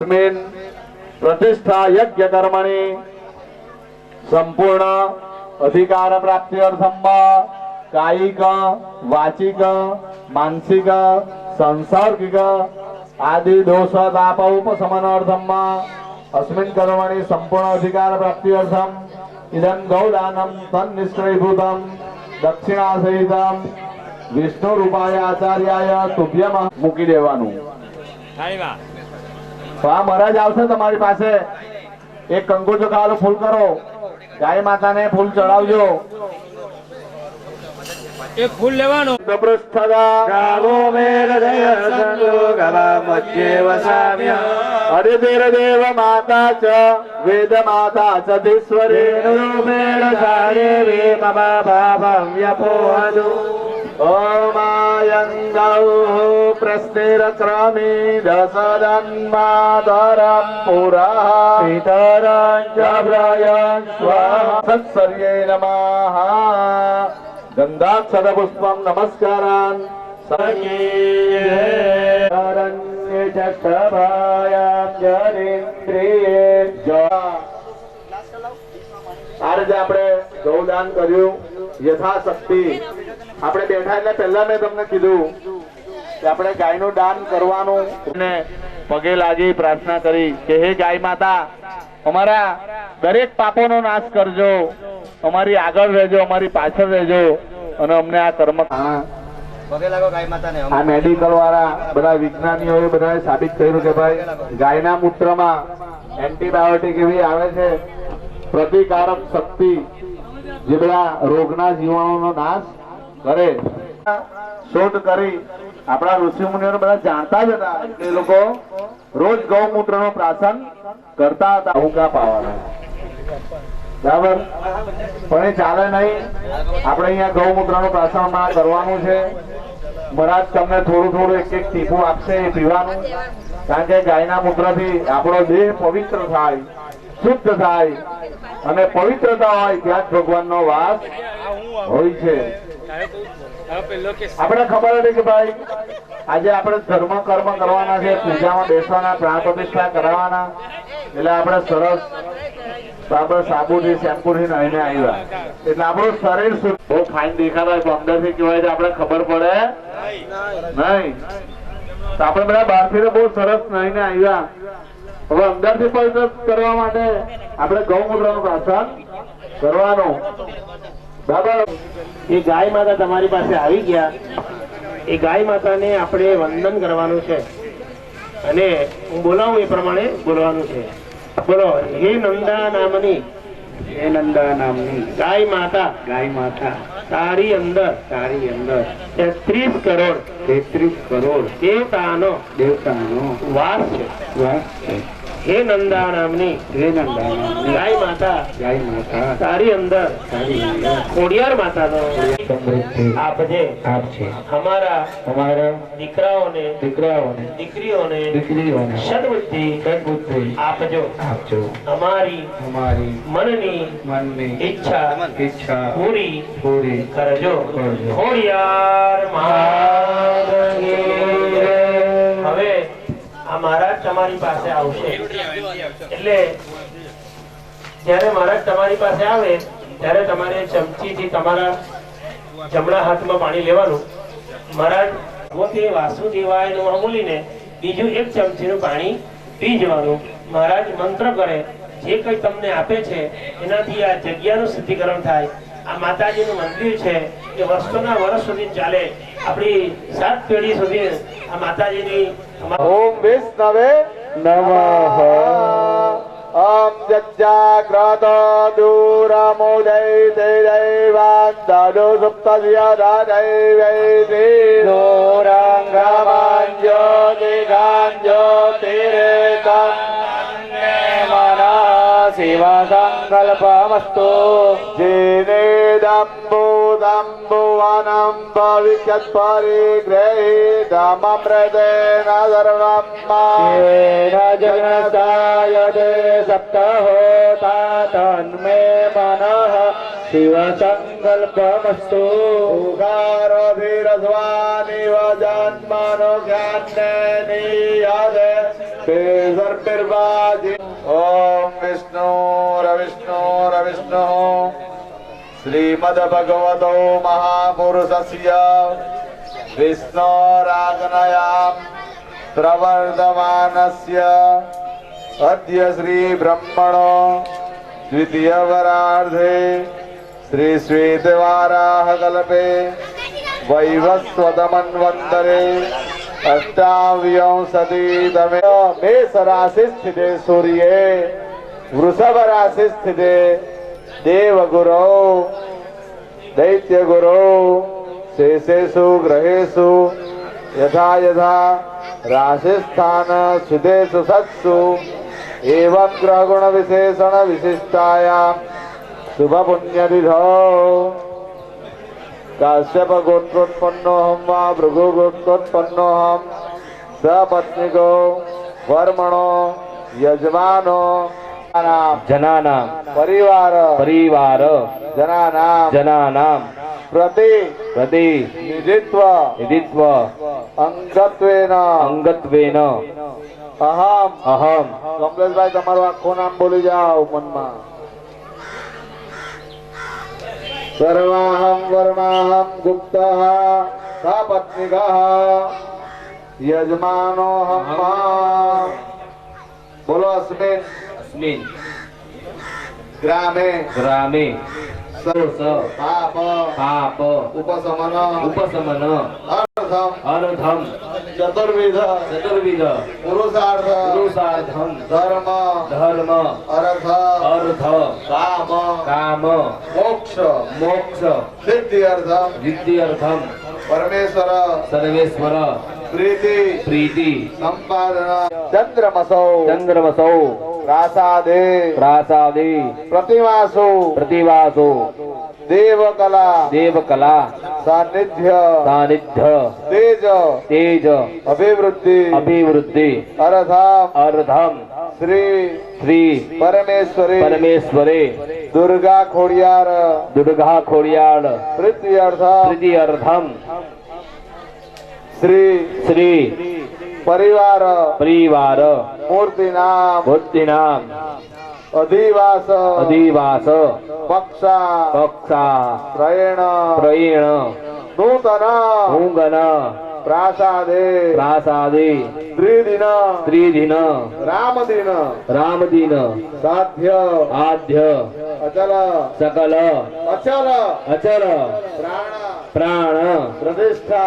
तस्मिन् प्रतिष्ठा यज्ञ कर्मणि संपूर्ण अधिकार प्राप्त्यर्थम कायिक वाचिक मानसिक सांसर्गिक आदि दोष ताप उपशमनार्थम अस्मिन् कर्मणि संपूर्ण अधिकार प्राप्त्यर्थम इदं गौदानं तन्निष्क्रियभूतं दक्षिणा सहितं विष्णु रूपाय आचार्याय तुभ्यम મૂકી દેવાનું। આ મહારાજ આવશે તમારી પાસે એક કંકુ ચોખાનું ફૂલ કરો ગાય માતાને ફૂલ ચડાવજો। એક ફૂલ લેવાનું પ્રસ્થદા ગાવો મેર જય સંતો ગવા મધ્યે વસામ્ય હરિદેવ દેવ માતા ચ વેદ માતા ચ ધીશ્વરે રૂપેણ સારે વે મમ ભાવં વ્યપોહતુ ओमायंगौ प्रस्थिरक्रमे दशदन्मातरं पुरः पितरं च प्रयं स्वाहा सत्सर्ये नमः। गन्धाक्षरपुष्पं नमस्कारान् सरण्ये चक्रभायां जरेन्द्रिये આ રીતે આપણે ગૌદાન કર્યું યથાશક્તિ। આપણે બેઠા એટલે પહેલા મેં તમને કીધું કે આપણે ગાયનું દાન કરવાનું અને પગે લાગી પ્રાર્થના કરી કે હે ગાય માતા અમારા દરેક પાપોનો નાશ કરજો, અમારી આગળ રહેજો, અમારી પાછળ રહેજો અને અમને આ કર્મ પગે લાગો ગાય માતાને। આ મેડિકલ વાળા બધા વિજ્ઞાનીઓએ બધાએ સાબિત કર્યું કે ભાઈ ગાયના મૂત્રમાં એન્ટીબાયોટિક એવી આવે છે प्रतिकारक शक्ति जे बड़ा रोगना जीवाणुनो नाश करे। शोध करी आपड़ा ऋषि मुनिओ बड़ा जानता ज हता ए लोको रोज गौमूत्रनो प्राशन करता हता। हुका पावाना बराबर पण ए चाले नहीं। आपणे अहींया गौमूत्रनो प्राशन मा करवानुं छे। महाराज तमने थोडું थोडું एक एक ટીપું આપશે એ પીવાનું, કારણ કે ગાયના મૂત્રથી આપણો દેહ પવિત્ર થાય, શુદ્ધ થાય અને પવિત્રતા હોય ત્યાં જ ભગવાનનો વાસ હોય છે। આપણે ખબર હતી કે ભાઈ આજે આપણે ધર્મ કર્મ કરવાના છે, પૂજામાં બેસવાના, પ્રાણ પ્રતિષ્ઠા કરાવવાના, એટલે આપણે સરસ બરાબર સાબુથી શેમ્પુથી નાહીને આવ્યા એટલે આપણું શરીર બહુ ફાઇન દેખાતા હોય, અંદરથી કહેવાય છે આપણે ખબર પડે નહીં। તો આપણે બધા બહારથી બહુ સરસ નાહીને આવ્યા। હવે અંદરથી પવિત્ર કરવા માટે આપણે ગૌમૂત્રનું પ્રાશન કરવાનું બરાબર। એ ગાય માતા તમારી પાસે આવી ગયા, એ ગાય માતાને આપણે વંદન કરવાનું છે અને હું બોલાવું એ પ્રમાણે બોલવાનું છે। બોલો, હે નંદા નામની, હે નંદા નામની ગાય માતા, ગાય માતા તારી અંદર 33 કરોડ દેવતાનો વાસ છે। હે નંદા નામની, ગાય માતા તારી અંદર ખોડિયાર માતાનો આપજે અમારા દીકરાઓને દીકરીઓને સદબુદ્ધિ આપજો। અમારી મનની ઈચ્છા પૂરી કરજો। ખોડિયાર માતની હવે આ મહારાજ તમારી પાસે આવશે એટલે જ્યારે મહારાજ તમારી પાસે આવે ત્યારે તમારે ચમચીથી તમારા જમણા હાથમાં પાણી લેવાનું। મહારાજ પોતે વાસુદેવાયનું અમૂલીને બીજું એક ચમચીનું પાણી પી જવાનું। મહારાજ મંત્ર કરે, જે કંઈ તમને આપે છે એનાથી આ જગ્યાનું શુદ્ધિકરણ થાય। આ માતાજીનું મંદિર છે એ વર્ષોના વર્ષ સુધી ચાલે, આપણી 7 પેઢી સુધી આ માતાજીની। ओम विष्णवे नमः। ओम जज्जाग्रतो दूरमुदैते दैवान्तरो सुप्तस्य दैवैति दूरङ्गमाञ्ज्योतिगाञ्ज्योतिरेतं मनः शिव संकल्पमस्तु। जेनेदम्बुदम्बुवनं भविष्यत् परिगृहीतममृतेन सर्वं येन जगन्नायते सप्तहोता तन्मे मनः शिव संकल्पमस्तु। उगारोभिरस्वानिव जन्मनो ज्ञानेनीयते सर्पिर्वाजि ओम विष्णु श्रीमद्भगवतो महापुरुषस्य विष्णोरागनयां प्रवर्धमानस्य अद्य श्री ब्रह्मणो द्वितीय वरार्धे श्री श्वेतवाराह कल्पे वैवस्वतमन्वन्तरे अष्टाविंशतितमे मेष राशि स्थिते सूर्ये वृषभ राशि स्थिते देवगुरो दैत्यगुरो शेषेषु ग्रहेषु यथा यथा राशिस्थान स्थितेषु सत्सु एवं ग्रहगुण विशेषण विशिष्टायां शुभ पुण्यतिथौ काश्यप गोत्रोत्पन्नोऽहं वा भृगु गोत्रोत्पन्नोऽहं सपत्निको वर्मणो यजमानो जनानां परिवार जनानां प्रति निधित्व अंगत्वेन अहम कमलेशभाई તમારું આખું નામ બોલી જાઓ મનમાં सर्वाहं वर्माहं गुप्तः सपत्निकः यजमानोऽहं बोलो अस्मिन् ग्रामे पाप उपशमन अर्थम चतुर्विध पुरुषार्थम धर्म अर्थ काम मोक्ष सिद्ध्यर्थम सर्वेश्वर प्रीति संपादन चंद्रमसौ प्रासादे प्रतिवासो देवकला सानिध्य तेज अभिवृद्धि अर्थम श्री परमेश्वरे दुर्गा खोड़ियार प्रीत्यर्थम श्री परिवार मूर्तिनाम अधिवास पक्षा त्रयेण नूतन प्रासादे त्रिदिन रामदिन साध्य अचल प्राण प्रतिष्ठा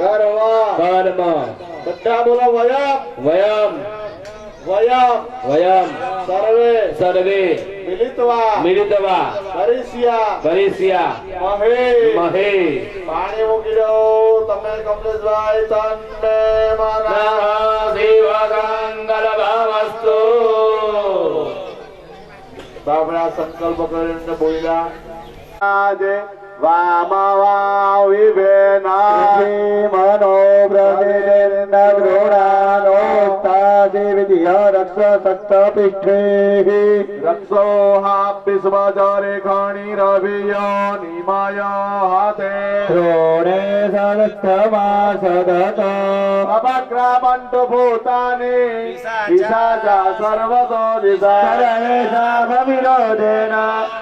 कर्म બધા બોલો વયમ સર્વે મિલિતવા કરિષ્યા મહે પાણી મૂકી દો તમે કમલેશભાઈ તન્મે મના શિવગંગલ ભાવસ્તુ બાબરા સંકલ્પ કરીને બોલ્યા આજે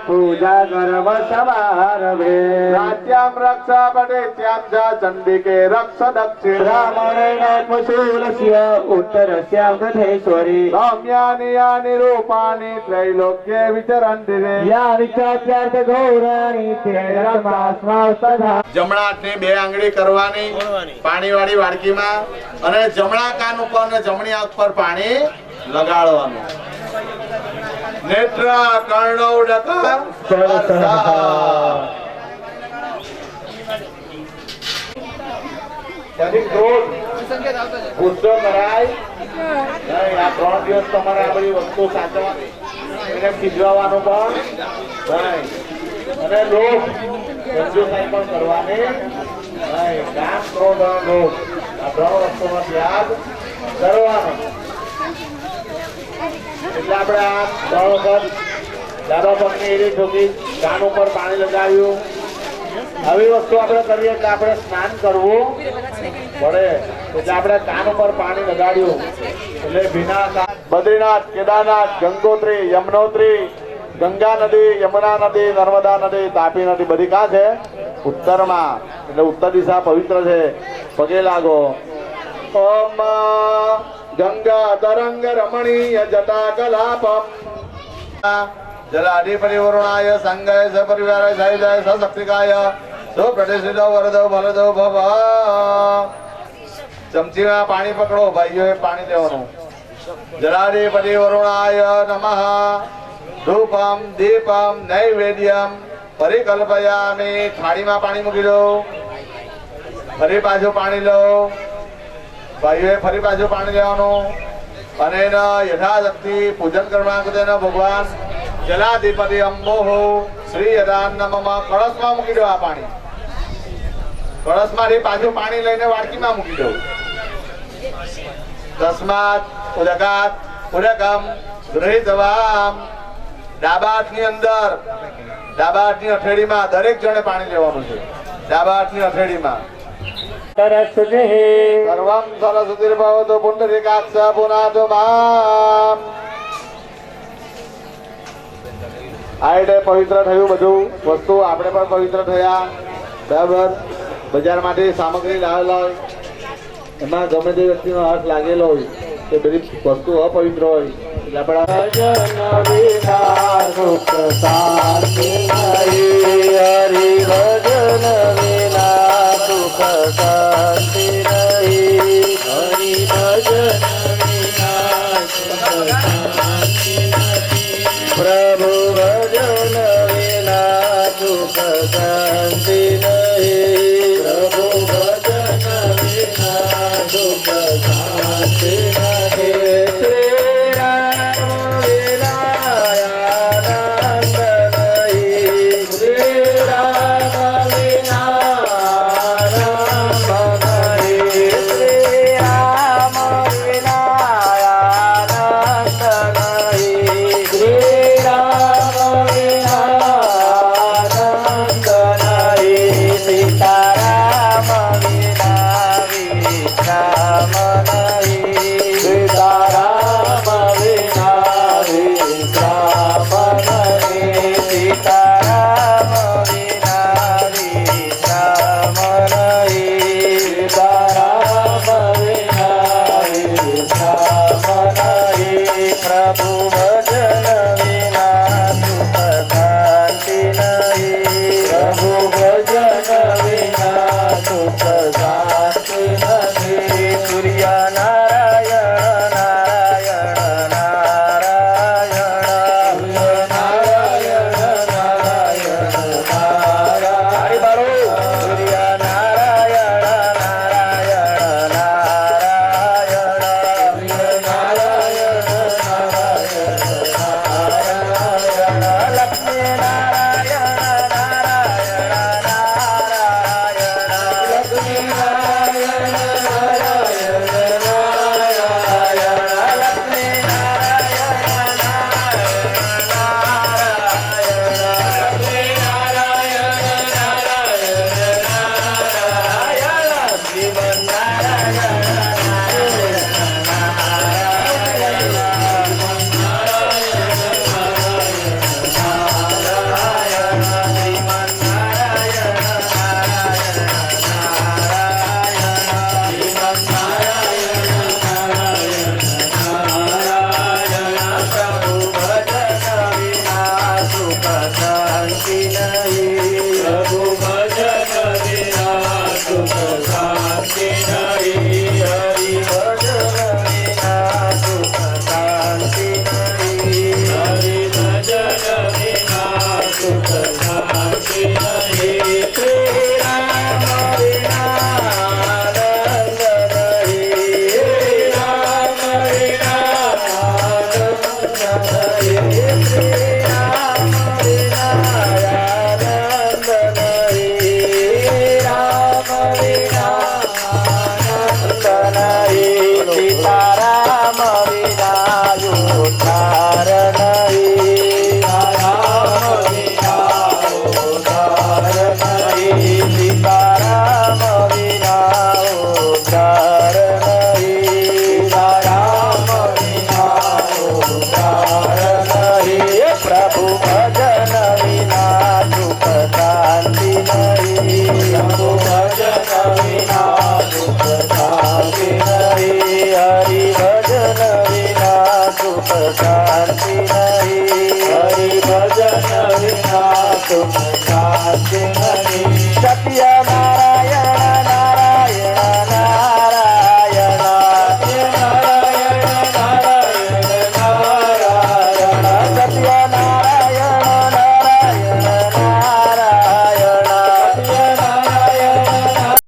પૂજા કર્મ સમારભે राज्यं रक्षा पटेत्यां च चण्डिके रक्ष दक्षिण रामणेनोत्मशूलस्य उत्तरस्यां तथेश्वरी सौम्यानि यानि रूपाणि त्रैलोक्ये विचरन्ति यानि चात्यर्थ घोराणि तेरस्मास्मास्तथा જમણા હાથની બે આંગળી કરવાની પાણીવાળી વાડકીમાં અને જમણા કાન ઉપર અને જમણી આંખ પર પાણી લગાડવાનું નેત્ર કર્ણૌ ડકાર પૂછો કરાય નહીં આ 3 દિવસ તમારે આ બધી વસ્તુ સાચવવાની એને ખીજવાનું પણ નહીં અને લોક રજૂઆત પણ કરવાની નહીં કામ ક્રોધ અને લોક આ 3 વસ્તુનો ત્યાગ કરવાનો એટલે આપણે આ 3 વખત ડાબા પગની એડી ઠોકી કાન ઉપર પાણી લગાવ્યું આવી વસ્તુ આપણે કરીએ એટલે આપણે સ્નાન કરવું પડે એટલે આપણે કાન ઉપર પાણી લગાડ્યું એટલે ભીના બદ્રીનાથ, કેદારનાથ, ગંગોત્રી, યમનોત્રી, ગંગા નદી, યમુના નદી, નર્મદા નદી, તાપી નદી બધી ક્યાં છે? ઉત્તરમાં. એટલે ઉત્તર દિશા પવિત્ર છે. પગે લાગો. ઓમ ગંગા તરંગ રમણીય જટા કલાપમ જલાધિ પરિવરુણાય સંગાય સ પરિવારાય સાયુજાય સ શક્તિકાય સો પ્રતિષ્ઠિતો વરદો ભલદો ભવ. ચમચીમાં પાણી પકડો ભાઈઓએ પાણી દેવાનું. જલાધિ પરિવરુણાય નમઃ. ધૂપમ દીપમ નૈવેદ્યમ પરિકલ્પયામિ. થાળીમાં પાણી મૂકી દો. ફરી પાછું પાણી લો. ભાઈઓએ ફરી પાછું પાણી લેવાનું અને યથાશક્તિ પૂજન કરવાનું. તેનો ભગવાન જલાધિપતિ અંબોહો શ્રી યદાન્નમમાં કળશમાં મૂકી દો. આ પાણી કળશમાંથી પાછું પાણી લઈને વાડકીમાં મૂકી દો. તસ્માત ઉદકાત ઉદકમ ગૃહીતવામ. ડાબા હાથની અંદર, ડાબા હાથની હથેળીમાં દરેક જણે પાણી લેવાનું છે. ડાબા હાથની હથેળીમાં સર્વમ સરસ્વતીર્ભવતુ પુંડરીકાક્ષ પુનાતુ મામ. આ એટલે પવિત્ર થયું બધું વસ્તુ. આપણે પણ પવિત્ર થયા. બરાબર. બજારમાંથી સામગ્રી લાવેલા હોય એમાં ગમે તે વ્યક્તિનો હાથ લાગેલો હોય તે બધી વસ્તુ અપવિત્ર હોય એટલે આપણા ભજન વિના સુખ શાંતિ નહીં. હરિ ભજન વિના સુખ શાંતિ નહીં. હરિ ભજન વિના સુખ શાંતિ નહીં. પ્રભુ ભજન વિના સુખ શાંતિ નહીં. પ્રભુ ભજન વિના સુખ શાંતિ નહીં. શ્રી રામ વિના આનંદ નહીં. શ્રી રામ વિના આનંદ નહીં. શ્રી રામ વિના આનંદ નહીં. શ્રી રામ વિના આનંદ નહીં. સીતારામ વિના વિશ્રામ નહીં. સીતારામ વિના વિશ્રામ નહીં. સીતારામ વિના વિશ્રામ નહીં. સીતારામ વિના વિશ્રામ નહીં. પ્રભુ ભજન વિના સુખ શાંતિ નહીં. પ્રભુ ભજન વિના સુખ શાંતિ નહીં. સૂર્ય નારાયણ નારાયણ નારાયણ. નારાયણ નારાયણ નારાયણ. સૂર્ય નારાયણ નારાયણ નારાયણ. નારાયણ નારાયણ નારાયણ. લક્ષ્મી નારાયણ નારાયણ નારાયણ. લક્ષ્મી નારાયણ નારાયણ નારાયણ. લક્ષ્મી નારાયણ નારાયણ નારાયણ. લક્ષ્મી નારાયણ નારાયણ નારાયણ. જીવન નારાયણ સીતારામ વિના ઉદ્ધાર વિના તુમ સાચે હરી સત્ય નારાયણ